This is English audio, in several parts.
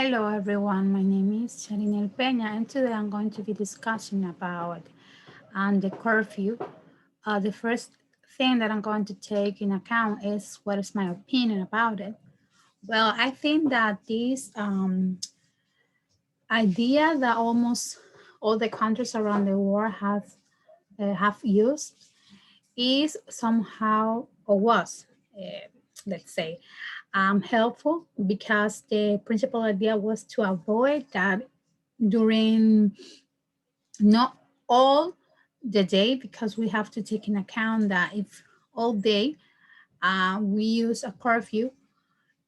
Hello everyone, my name is Sharinel Peña and today I'm going to be discussing about the curfew. The first thing that I'm going to take in account is what is my opinion about it. Well, I think that this idea that almost all the countries around the world have used is somehow or was, let's say, helpful because the principal idea was to avoid that during not all the day, because we have to take in account that if all day we use a curfew,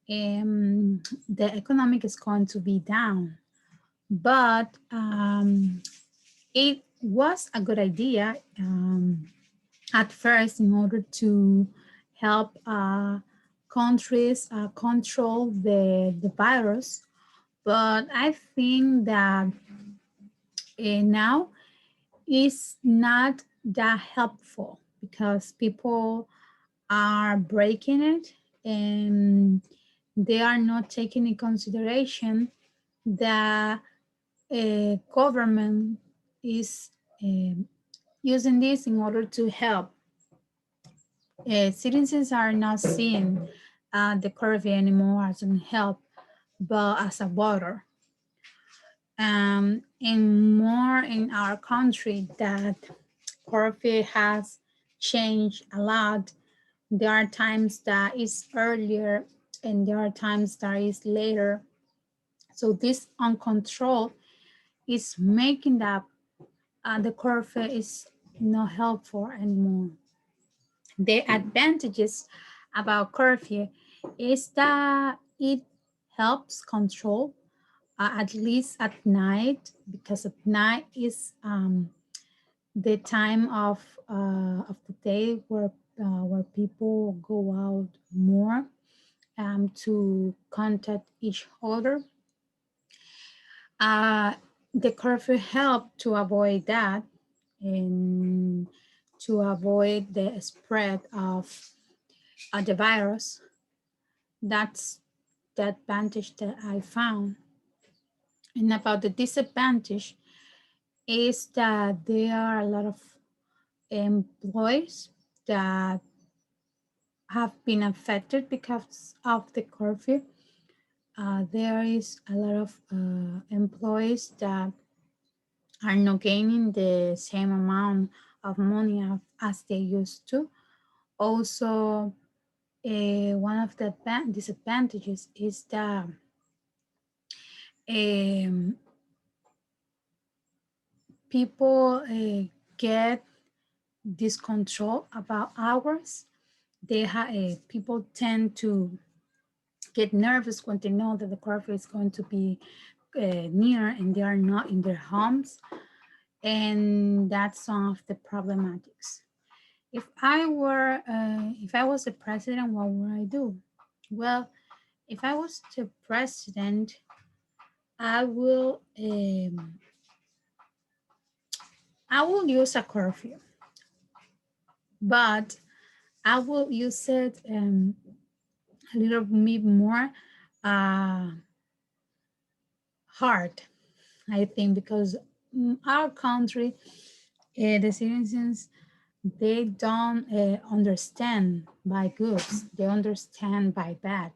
the economic is going to be down. But it was a good idea at first in order to help countries control the virus. But I think that now is not that helpful because people are breaking it and they are not taking in consideration that government is using this in order to help. Citizens are not seeing the curfew anymore as a help, but as a border. And more in our country that curfew has changed a lot. There are times that is earlier and there are times that is later. So this uncontrolled is making that the curfew is not helpful anymore. The advantages about curfew is that it helps control at least at night, because at night is the time of the day where people go out more to contact each other. Uh, the curfew helped to avoid that and to avoid the spread of the virus. That's the advantage that I found. And about the disadvantage is that there are a lot of employees that have been affected because of the curfew. There is a lot of employees that are not gaining the same amount of money as they used to. Also, one of the disadvantages is that um, people get this control about hours. People tend to get nervous when they know that the curfew is going to be near and they are not in their homes, and that's some of the problematics. If I was the president, what would I do? Well, if I was the president, I will I will use a curfew, but I will use it a little bit more uh, hard, I think, because our country, the citizens, they don't understand by goods, they understand by bad.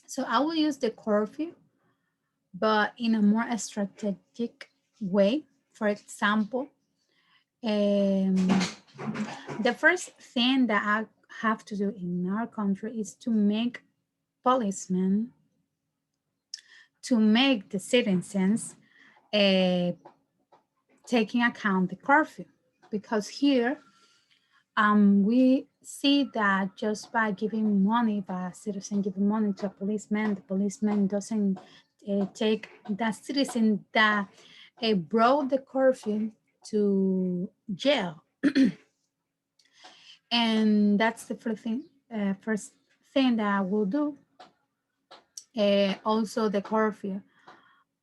So I will use the curfew, but in a more strategic way. For example, um, the first thing that I have to do in our country is to make policemen, to make the citizens uh, taking account the curfew, because here we see that just by giving money, by a citizen giving money to a policeman, the policeman doesn't take that citizen that brought the curfew to jail. And that's the first thing that I will do. Also, the curfew.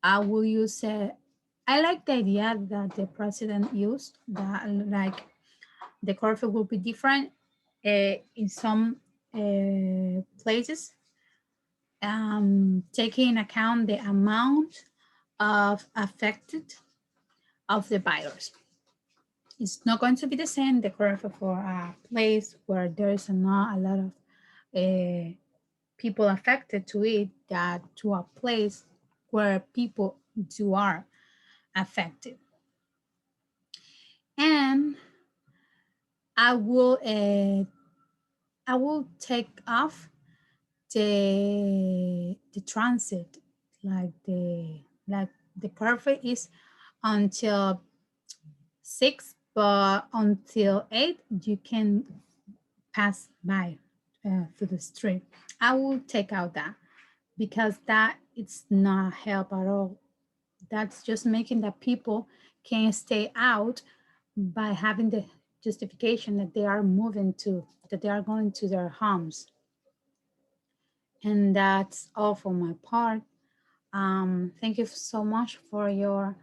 I will use. I like the idea that the president used, that like the curfew will be different in some places, taking account the amount of affected of the virus. It's not going to be the same, the curve for a place where there is not a lot of people affected to it, that to a place where people do are affected. And I will uh, I will take off the transit, like the curve is until 6, but until 8 you can pass by through the street. I will take out that, because that it's not help at all. That's just making that people can stay out by having the justification that they are moving to, that they are going to their homes. And that's all for my part. Thank you so much for your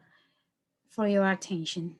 attention.